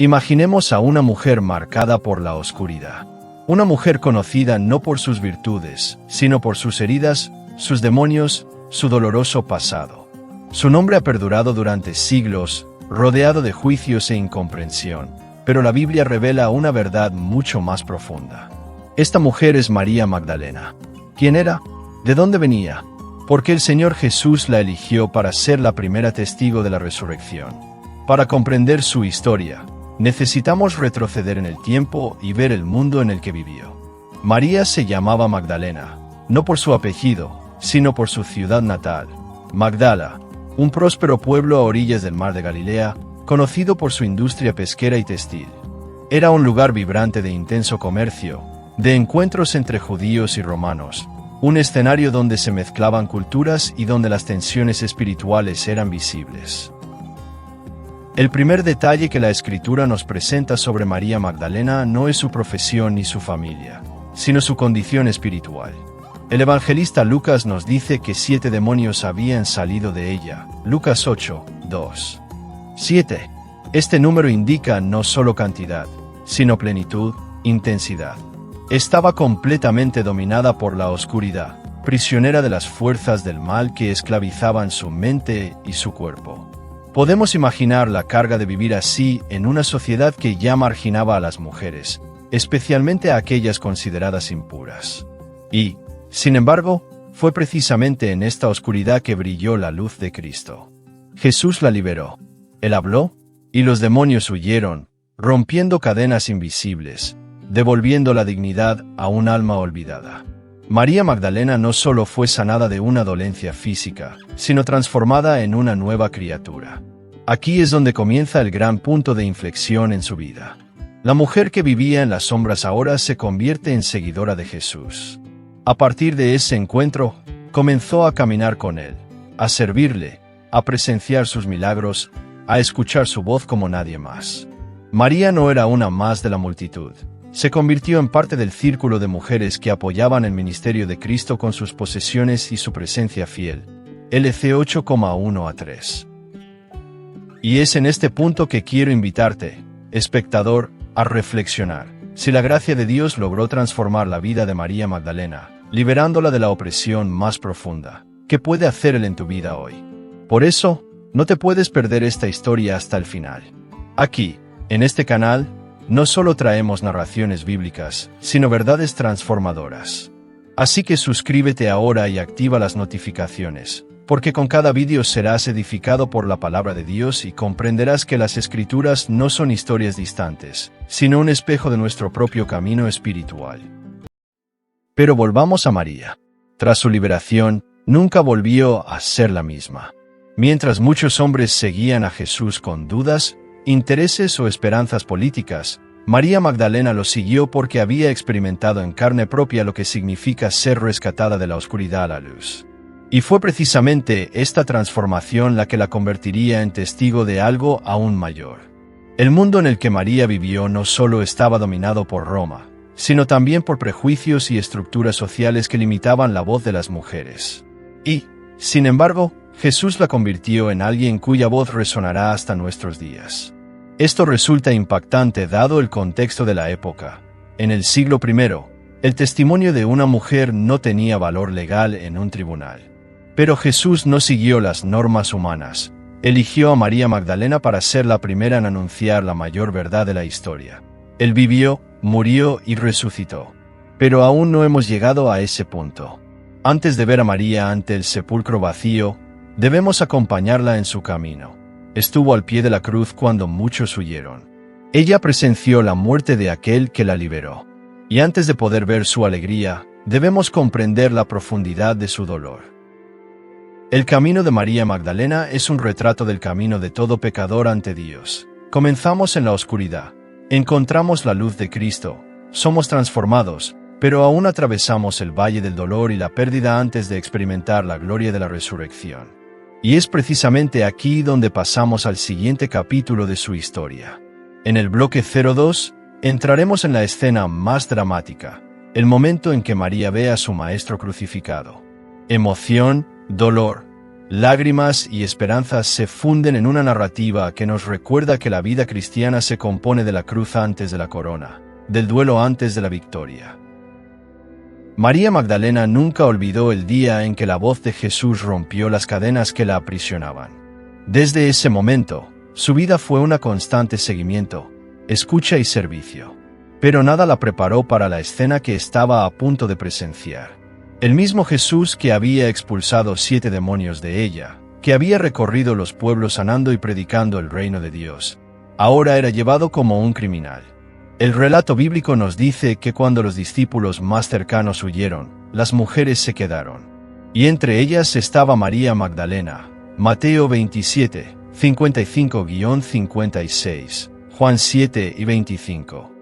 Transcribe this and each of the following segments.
Imaginemos a una mujer marcada por la oscuridad. Una mujer conocida no por sus virtudes, sino por sus heridas, sus demonios, su doloroso pasado. Su nombre ha perdurado durante siglos, rodeado de juicios e incomprensión, pero la Biblia revela una verdad mucho más profunda. Esta mujer es María Magdalena. ¿Quién era? ¿De dónde venía? ¿Por qué el Señor Jesús la eligió para ser la primera testigo de la resurrección? Para comprender su historia, necesitamos retroceder en el tiempo y ver el mundo en el que vivió. María se llamaba Magdalena, no por su apellido, sino por su ciudad natal, Magdala, un próspero pueblo a orillas del mar de Galilea, conocido por su industria pesquera y textil. Era un lugar vibrante de intenso comercio, de encuentros entre judíos y romanos, un escenario donde se mezclaban culturas y donde las tensiones espirituales eran visibles. El primer detalle que la Escritura nos presenta sobre María Magdalena no es su profesión ni su familia, sino su condición espiritual. El evangelista Lucas nos dice que 7 demonios habían salido de ella, Lucas 8, 2. 7. Este número indica no solo cantidad, sino plenitud, intensidad. Estaba completamente dominada por la oscuridad, prisionera de las fuerzas del mal que esclavizaban su mente y su cuerpo. Podemos imaginar la carga de vivir así en una sociedad que ya marginaba a las mujeres, especialmente a aquellas consideradas impuras. Y, sin embargo, fue precisamente en esta oscuridad que brilló la luz de Cristo. Jesús la liberó. Él habló, y los demonios huyeron, rompiendo cadenas invisibles, devolviendo la dignidad a un alma olvidada. María Magdalena no solo fue sanada de una dolencia física, sino transformada en una nueva criatura. Aquí es donde comienza el gran punto de inflexión en su vida. La mujer que vivía en las sombras ahora se convierte en seguidora de Jesús. A partir de ese encuentro, comenzó a caminar con Él, a servirle, a presenciar sus milagros, a escuchar su voz como nadie más. María no era una más de la multitud. Se convirtió en parte del círculo de mujeres que apoyaban el ministerio de Cristo con sus posesiones y su presencia fiel. LC 8,1-3. Y es en este punto que quiero invitarte, espectador, a reflexionar. Si la gracia de Dios logró transformar la vida de María Magdalena, liberándola de la opresión más profunda, ¿qué puede hacer Él en tu vida hoy? Por eso, no te puedes perder esta historia hasta el final. Aquí, en este canal, no solo traemos narraciones bíblicas, sino verdades transformadoras. Así que suscríbete ahora y activa las notificaciones, porque con cada vídeo serás edificado por la palabra de Dios y comprenderás que las Escrituras no son historias distantes, sino un espejo de nuestro propio camino espiritual. Pero volvamos a María. Tras su liberación, nunca volvió a ser la misma. Mientras muchos hombres seguían a Jesús con dudas, intereses o esperanzas políticas, María Magdalena lo siguió porque había experimentado en carne propia lo que significa ser rescatada de la oscuridad a la luz. Y fue precisamente esta transformación la que la convertiría en testigo de algo aún mayor. El mundo en el que María vivió no solo estaba dominado por Roma, sino también por prejuicios y estructuras sociales que limitaban la voz de las mujeres. Y, sin embargo, Jesús la convirtió en alguien cuya voz resonará hasta nuestros días. Esto resulta impactante dado el contexto de la época. En el siglo I, el testimonio de una mujer no tenía valor legal en un tribunal. Pero Jesús no siguió las normas humanas. Eligió a María Magdalena para ser la primera en anunciar la mayor verdad de la historia. Él vivió, murió y resucitó. Pero aún no hemos llegado a ese punto. Antes de ver a María ante el sepulcro vacío, debemos acompañarla en su camino. Estuvo al pie de la cruz cuando muchos huyeron. Ella presenció la muerte de aquel que la liberó. Y antes de poder ver su alegría, debemos comprender la profundidad de su dolor. El camino de María Magdalena es un retrato del camino de todo pecador ante Dios. Comenzamos en la oscuridad. Encontramos la luz de Cristo. Somos transformados, pero aún atravesamos el valle del dolor y la pérdida antes de experimentar la gloria de la resurrección. Y es precisamente aquí donde pasamos al siguiente capítulo de su historia. En el bloque 02, entraremos en la escena más dramática, el momento en que María ve a su maestro crucificado. Emoción, dolor, Lágrimas y esperanzas se funden en una narrativa que nos recuerda que la vida cristiana se compone de la cruz antes de la corona, del duelo antes de la victoria. María Magdalena nunca olvidó el día en que la voz de Jesús rompió las cadenas que la aprisionaban. Desde ese momento, su vida fue un constante seguimiento, escucha y servicio. Pero nada la preparó para la escena que estaba a punto de presenciar. El mismo Jesús que había expulsado 7 demonios de ella, que había recorrido los pueblos sanando y predicando el reino de Dios, ahora era llevado como un criminal. El relato bíblico nos dice que cuando los discípulos más cercanos huyeron, las mujeres se quedaron. Y entre ellas estaba María Magdalena. Mateo 27, 55-56, Juan 7 y 25.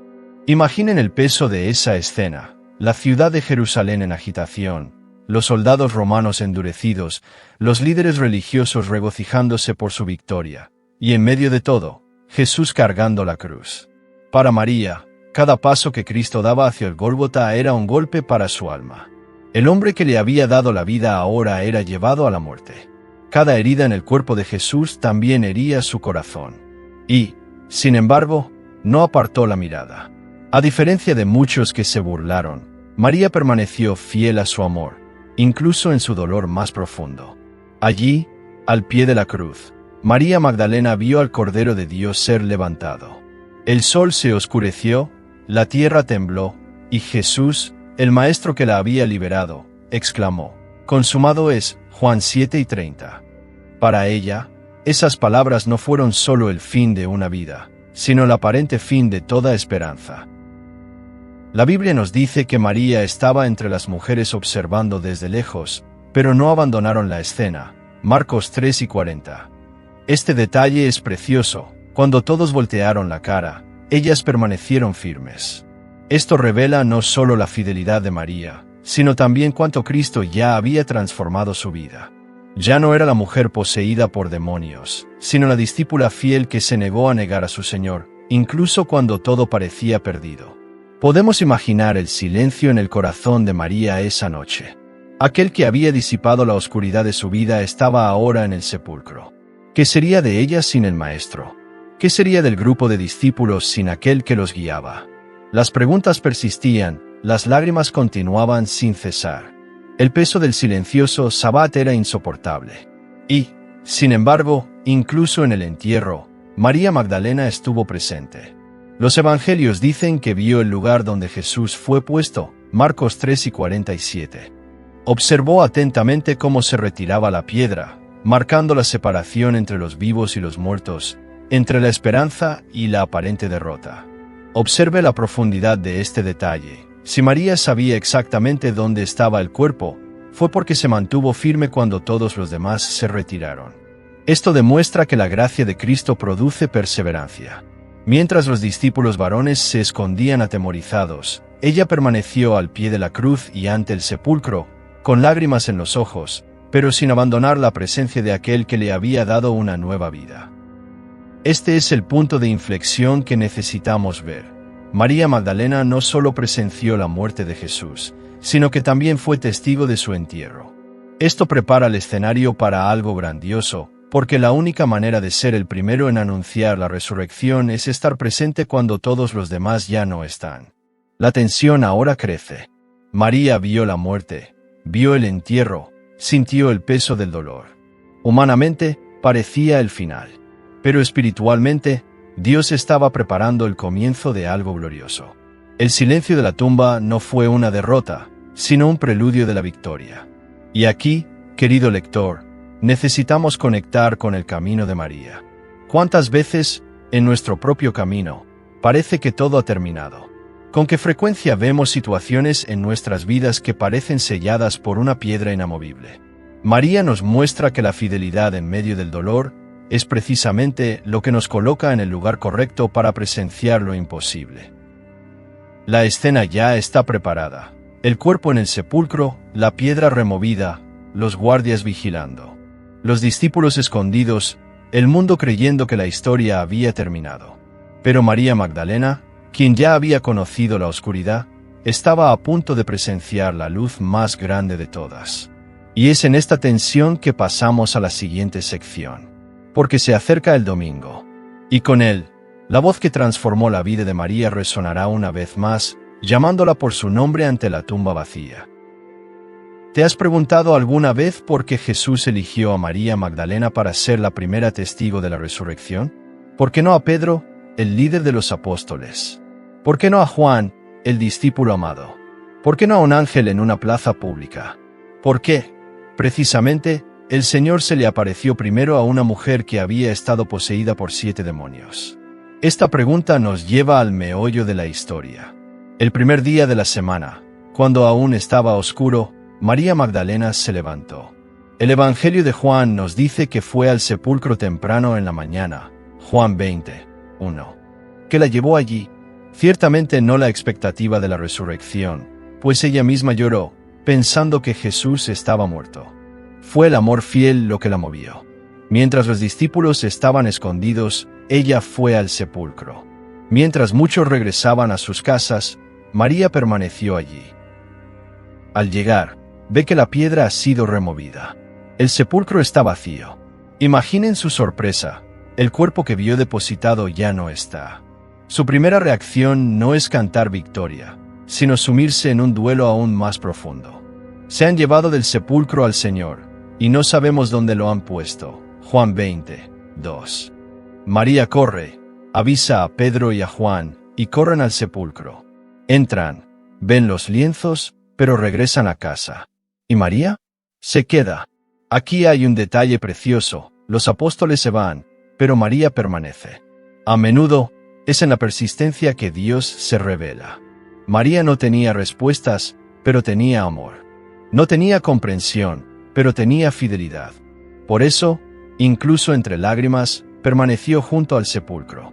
Imaginen el peso de esa escena, la ciudad de Jerusalén en agitación, los soldados romanos endurecidos, los líderes religiosos regocijándose por su victoria, y en medio de todo, Jesús cargando la cruz. Para María, cada paso que Cristo daba hacia el Gólgota era un golpe para su alma. El hombre que le había dado la vida ahora era llevado a la muerte. Cada herida en el cuerpo de Jesús también hería su corazón. Y, sin embargo, no apartó la mirada. A diferencia de muchos que se burlaron, María permaneció fiel a su amor, incluso en su dolor más profundo. Allí, al pie de la cruz, María Magdalena vio al Cordero de Dios ser levantado. El sol se oscureció, la tierra tembló, y Jesús, el Maestro que la había liberado, exclamó: «Consumado es», Juan 7 y 30. Para ella, esas palabras no fueron solo el fin de una vida, sino el aparente fin de toda esperanza. La Biblia nos dice que María estaba entre las mujeres observando desde lejos, pero no abandonaron la escena. Marcos 3 y 40. Este detalle es precioso. Cuando todos voltearon la cara, ellas permanecieron firmes. Esto revela no solo la fidelidad de María, sino también cuánto Cristo ya había transformado su vida. Ya no era la mujer poseída por demonios, sino la discípula fiel que se negó a negar a su Señor, incluso cuando todo parecía perdido. Podemos imaginar el silencio en el corazón de María esa noche. Aquel que había disipado la oscuridad de su vida estaba ahora en el sepulcro. ¿Qué sería de ella sin el Maestro? ¿Qué sería del grupo de discípulos sin aquel que los guiaba? Las preguntas persistían, las lágrimas continuaban sin cesar. El peso del silencioso sabbat era insoportable. Y, sin embargo, incluso en el entierro, María Magdalena estuvo presente. Los evangelios dicen que vio el lugar donde Jesús fue puesto, Marcos 3 y 47. Observó atentamente cómo se retiraba la piedra, marcando la separación entre los vivos y los muertos, entre la esperanza y la aparente derrota. Observe la profundidad de este detalle. Si María sabía exactamente dónde estaba el cuerpo, fue porque se mantuvo firme cuando todos los demás se retiraron. Esto demuestra que la gracia de Cristo produce perseverancia. Mientras los discípulos varones se escondían atemorizados, ella permaneció al pie de la cruz y ante el sepulcro, con lágrimas en los ojos, pero sin abandonar la presencia de aquel que le había dado una nueva vida. Este es el punto de inflexión que necesitamos ver. María Magdalena no solo presenció la muerte de Jesús, sino que también fue testigo de su entierro. Esto prepara el escenario para algo grandioso, porque la única manera de ser el primero en anunciar la resurrección es estar presente cuando todos los demás ya no están. La tensión ahora crece. María vio la muerte, vio el entierro, sintió el peso del dolor. Humanamente, parecía el final. Pero espiritualmente, Dios estaba preparando el comienzo de algo glorioso. El silencio de la tumba no fue una derrota, sino un preludio de la victoria. Y aquí, querido lector, necesitamos conectar con el camino de María. ¿Cuántas veces, en nuestro propio camino, parece que todo ha terminado? ¿Con qué frecuencia vemos situaciones en nuestras vidas que parecen selladas por una piedra inamovible? María nos muestra que la fidelidad en medio del dolor es precisamente lo que nos coloca en el lugar correcto para presenciar lo imposible. La escena ya está preparada. El cuerpo en el sepulcro, la piedra removida, los guardias vigilando, los discípulos escondidos, el mundo creyendo que la historia había terminado. Pero María Magdalena, quien ya había conocido la oscuridad, estaba a punto de presenciar la luz más grande de todas. Y es en esta tensión que pasamos a la siguiente sección. Porque se acerca el domingo. Y con él, la voz que transformó la vida de María resonará una vez más, llamándola por su nombre ante la tumba vacía. ¿Te has preguntado alguna vez por qué Jesús eligió a María Magdalena para ser la primera testigo de la resurrección? ¿Por qué no a Pedro, el líder de los apóstoles? ¿Por qué no a Juan, el discípulo amado? ¿Por qué no a un ángel en una plaza pública? ¿Por qué? Precisamente, el Señor se le apareció primero a una mujer que había estado poseída por 7 demonios. Esta pregunta nos lleva al meollo de la historia. El primer día de la semana, cuando aún estaba oscuro, María Magdalena se levantó. El Evangelio de Juan nos dice que fue al sepulcro temprano en la mañana, Juan 20:1, que la llevó allí. Ciertamente no la expectativa de la resurrección, pues ella misma lloró, pensando que Jesús estaba muerto. Fue el amor fiel lo que la movió. Mientras los discípulos estaban escondidos, ella fue al sepulcro. Mientras muchos regresaban a sus casas, María permaneció allí. Al llegar, ve que la piedra ha sido removida. El sepulcro está vacío. Imaginen su sorpresa. El cuerpo que vio depositado ya no está. Su primera reacción no es cantar victoria, sino sumirse en un duelo aún más profundo. Se han llevado del sepulcro al Señor, y no sabemos dónde lo han puesto. Juan 20:2. María corre, avisa a Pedro y a Juan, y corren al sepulcro. Entran, ven los lienzos, pero regresan a casa. ¿Y María? Se queda. Aquí hay un detalle precioso: los apóstoles se van, pero María permanece. A menudo, es en la persistencia que Dios se revela. María no tenía respuestas, pero tenía amor. No tenía comprensión, pero tenía fidelidad. Por eso, incluso entre lágrimas, permaneció junto al sepulcro.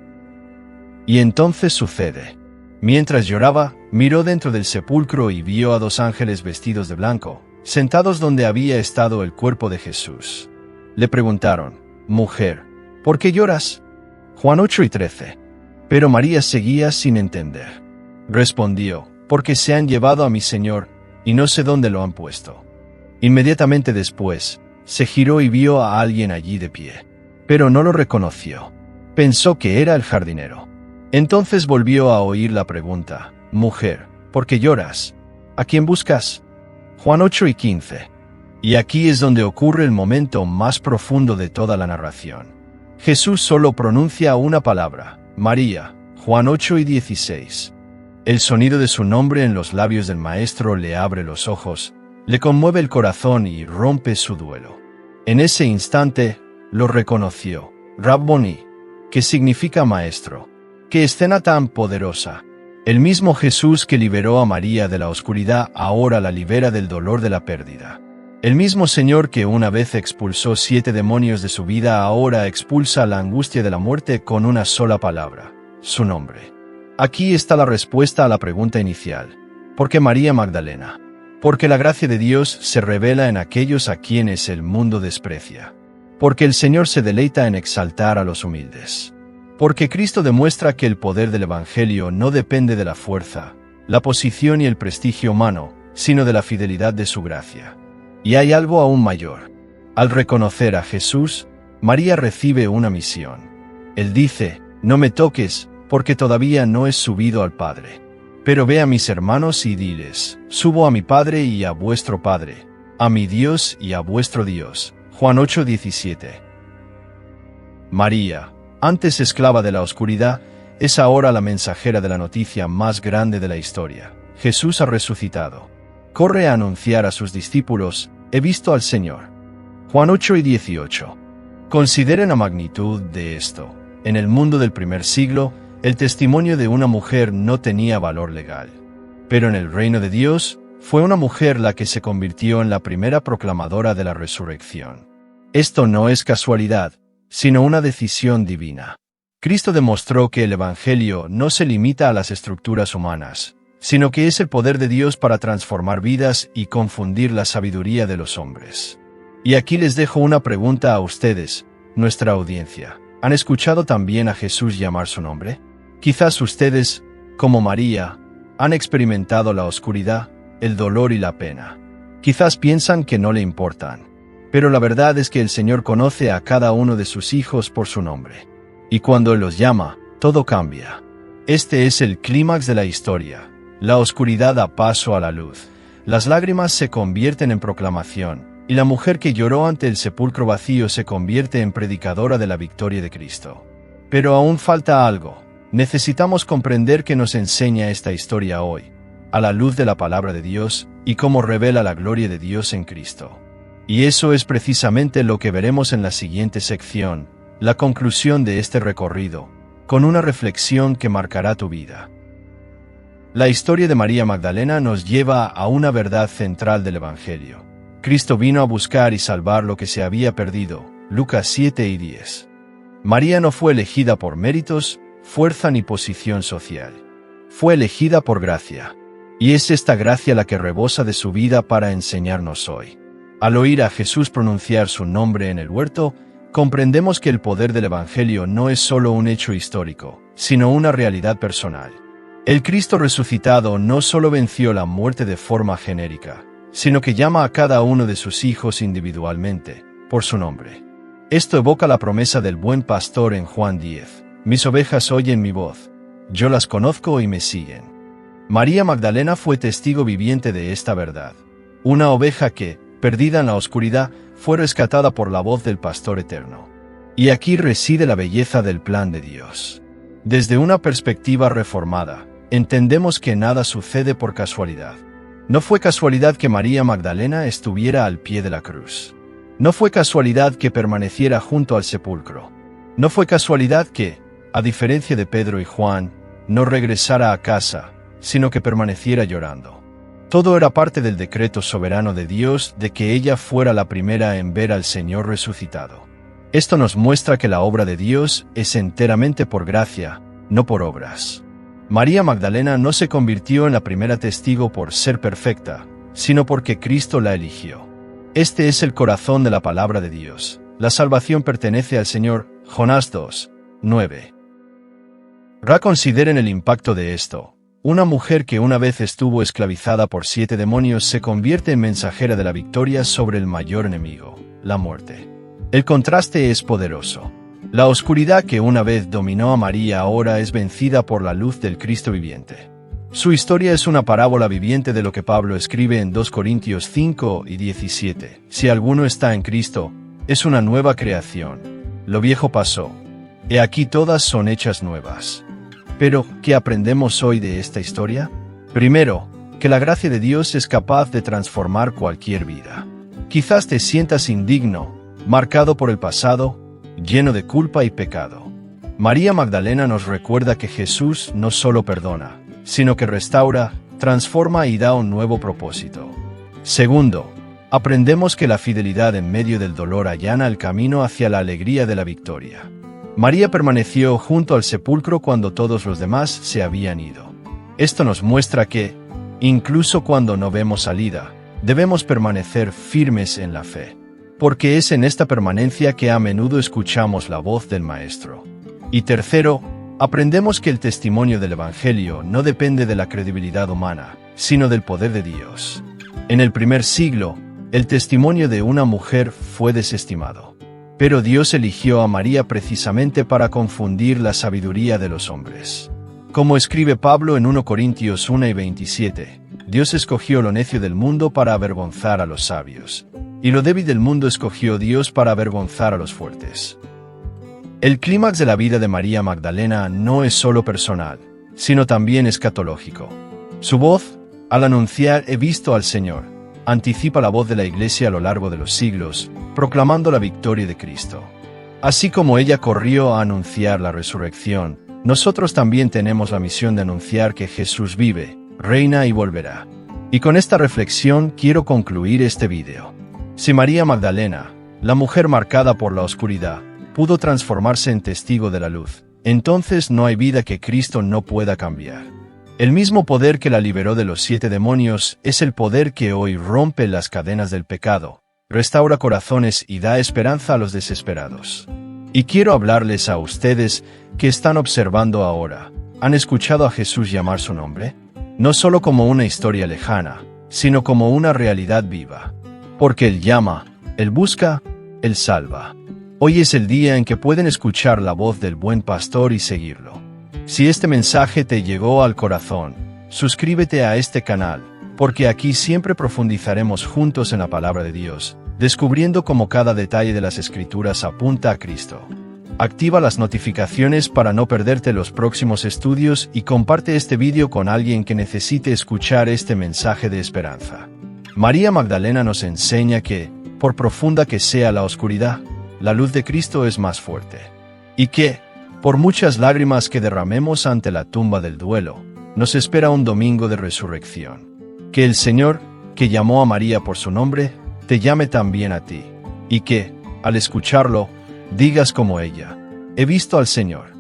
Y entonces sucede. Mientras lloraba, miró dentro del sepulcro y vio a 2 ángeles vestidos de blanco, sentados donde había estado el cuerpo de Jesús. Le preguntaron: «Mujer, ¿por qué lloras?». Juan 8:13. Pero María seguía sin entender. Respondió: «Porque se han llevado a mi Señor, y no sé dónde lo han puesto». Inmediatamente después, se giró y vio a alguien allí de pie. Pero no lo reconoció. Pensó que era el jardinero. Entonces volvió a oír la pregunta: «Mujer, ¿por qué lloras? ¿A quién buscas?». Juan 8:15. Y aquí es donde ocurre el momento más profundo de toda la narración. Jesús solo pronuncia una palabra: María. Juan 8:16. El sonido de su nombre en los labios del Maestro le abre los ojos, le conmueve el corazón y rompe su duelo. En ese instante, lo reconoció. Rabboni, que significa maestro. ¡Qué escena tan poderosa! El mismo Jesús que liberó a María de la oscuridad ahora la libera del dolor de la pérdida. El mismo Señor que una vez expulsó 7 demonios de su vida ahora expulsa la angustia de la muerte con una sola palabra: su nombre. Aquí está la respuesta a la pregunta inicial. ¿Por qué María Magdalena? Porque la gracia de Dios se revela en aquellos a quienes el mundo desprecia. Porque el Señor se deleita en exaltar a los humildes. Porque Cristo demuestra que el poder del Evangelio no depende de la fuerza, la posición y el prestigio humano, sino de la fidelidad de su gracia. Y hay algo aún mayor. Al reconocer a Jesús, María recibe una misión. Él dice: «No me toques, porque todavía no he subido al Padre. Pero ve a mis hermanos y diles: subo a mi Padre y a vuestro Padre, a mi Dios y a vuestro Dios». Juan 8:17. María, antes esclava de la oscuridad, es ahora la mensajera de la noticia más grande de la historia: Jesús ha resucitado. Corre a anunciar a sus discípulos: «He visto al Señor». Juan 8:18. Consideren la magnitud de esto. En el mundo del primer siglo, el testimonio de una mujer no tenía valor legal. Pero en el reino de Dios, fue una mujer la que se convirtió en la primera proclamadora de la resurrección. Esto no es casualidad, sino una decisión divina. Cristo demostró que el Evangelio no se limita a las estructuras humanas, sino que es el poder de Dios para transformar vidas y confundir la sabiduría de los hombres. Y aquí les dejo una pregunta a ustedes, nuestra audiencia. ¿Han escuchado también a Jesús llamar su nombre? Quizás ustedes, como María, han experimentado la oscuridad, el dolor y la pena. Quizás piensan que no le importan. Pero la verdad es que el Señor conoce a cada uno de sus hijos por su nombre. Y cuando Él los llama, todo cambia. Este es el clímax de la historia. La oscuridad da paso a la luz. Las lágrimas se convierten en proclamación, y la mujer que lloró ante el sepulcro vacío se convierte en predicadora de la victoria de Cristo. Pero aún falta algo. Necesitamos comprender qué nos enseña esta historia hoy, a la luz de la palabra de Dios, y cómo revela la gloria de Dios en Cristo. Y eso es precisamente lo que veremos en la siguiente sección, la conclusión de este recorrido, con una reflexión que marcará tu vida. La historia de María Magdalena nos lleva a una verdad central del Evangelio. Cristo vino a buscar y salvar lo que se había perdido. Lucas 7 y 10. María no fue elegida por méritos, fuerza ni posición social. Fue elegida por gracia. Y es esta gracia la que rebosa de su vida para enseñarnos hoy. Al oír a Jesús pronunciar su nombre en el huerto, comprendemos que el poder del Evangelio no es solo un hecho histórico, sino una realidad personal. El Cristo resucitado no solo venció la muerte de forma genérica, sino que llama a cada uno de sus hijos individualmente, por su nombre. Esto evoca la promesa del buen pastor en Juan 10. Mis ovejas oyen mi voz. Yo las conozco y me siguen. María Magdalena fue testigo viviente de esta verdad. Una oveja que, perdida en la oscuridad, fue rescatada por la voz del pastor eterno. Y aquí reside la belleza del plan de Dios. Desde una perspectiva reformada, entendemos que nada sucede por casualidad. No fue casualidad que María Magdalena estuviera al pie de la cruz. No fue casualidad que permaneciera junto al sepulcro. No fue casualidad que, a diferencia de Pedro y Juan, no regresara a casa, sino que permaneciera llorando. Todo era parte del decreto soberano de Dios de que ella fuera la primera en ver al Señor resucitado. Esto nos muestra que la obra de Dios es enteramente por gracia, no por obras. María Magdalena no se convirtió en la primera testigo por ser perfecta, sino porque Cristo la eligió. Este es el corazón de la palabra de Dios. La salvación pertenece al Señor. Jonás 2, 9. Reconsideren el impacto de esto. Una mujer que una vez estuvo esclavizada por 7 demonios se convierte en mensajera de la victoria sobre el mayor enemigo, la muerte. El contraste es poderoso. La oscuridad que una vez dominó a María ahora es vencida por la luz del Cristo viviente. Su historia es una parábola viviente de lo que Pablo escribe en 2 Corintios 5 y 17. Si alguno está en Cristo, es una nueva creación. Lo viejo pasó. He aquí todas son hechas nuevas. Pero, ¿qué aprendemos hoy de esta historia? Primero, que la gracia de Dios es capaz de transformar cualquier vida. Quizás te sientas indigno, marcado por el pasado, lleno de culpa y pecado. María Magdalena nos recuerda que Jesús no solo perdona, sino que restaura, transforma y da un nuevo propósito. Segundo, aprendemos que la fidelidad en medio del dolor allana el camino hacia la alegría de la victoria. María permaneció junto al sepulcro cuando todos los demás se habían ido. Esto nos muestra que, incluso cuando no vemos salida, debemos permanecer firmes en la fe, porque es en esta permanencia que a menudo escuchamos la voz del Maestro. Y tercero, aprendemos que el testimonio del Evangelio no depende de la credibilidad humana, sino del poder de Dios. En el primer siglo, el testimonio de una mujer fue desestimado. Pero Dios eligió a María precisamente para confundir la sabiduría de los hombres. Como escribe Pablo en 1 Corintios 1 y 27, Dios escogió lo necio del mundo para avergonzar a los sabios, y lo débil del mundo escogió Dios para avergonzar a los fuertes. El clímax de la vida de María Magdalena no es solo personal, sino también escatológico. Su voz, al anunciar «He visto al Señor», anticipa la voz de la Iglesia a lo largo de los siglos, proclamando la victoria de Cristo. Así como ella corrió a anunciar la resurrección, nosotros también tenemos la misión de anunciar que Jesús vive, reina y volverá. Y con esta reflexión quiero concluir este video. Si María Magdalena, la mujer marcada por la oscuridad, pudo transformarse en testigo de la luz, entonces no hay vida que Cristo no pueda cambiar. El mismo poder que la liberó de los 7 demonios es el poder que hoy rompe las cadenas del pecado, restaura corazones y da esperanza a los desesperados. Y quiero hablarles a ustedes que están observando ahora. ¿Han escuchado a Jesús llamar su nombre? No solo como una historia lejana, sino como una realidad viva. Porque Él llama, Él busca, Él salva. Hoy es el día en que pueden escuchar la voz del buen pastor y seguirlo. Si este mensaje te llegó al corazón, suscríbete a este canal, porque aquí siempre profundizaremos juntos en la palabra de Dios, descubriendo cómo cada detalle de las Escrituras apunta a Cristo. Activa las notificaciones para no perderte los próximos estudios y comparte este vídeo con alguien que necesite escuchar este mensaje de esperanza. María Magdalena nos enseña que, por profunda que sea la oscuridad, la luz de Cristo es más fuerte. Y que, por muchas lágrimas que derramemos ante la tumba del duelo, nos espera un domingo de resurrección. Que el Señor, que llamó a María por su nombre, te llame también a ti. Y que, al escucharlo, digas como ella: he visto al Señor.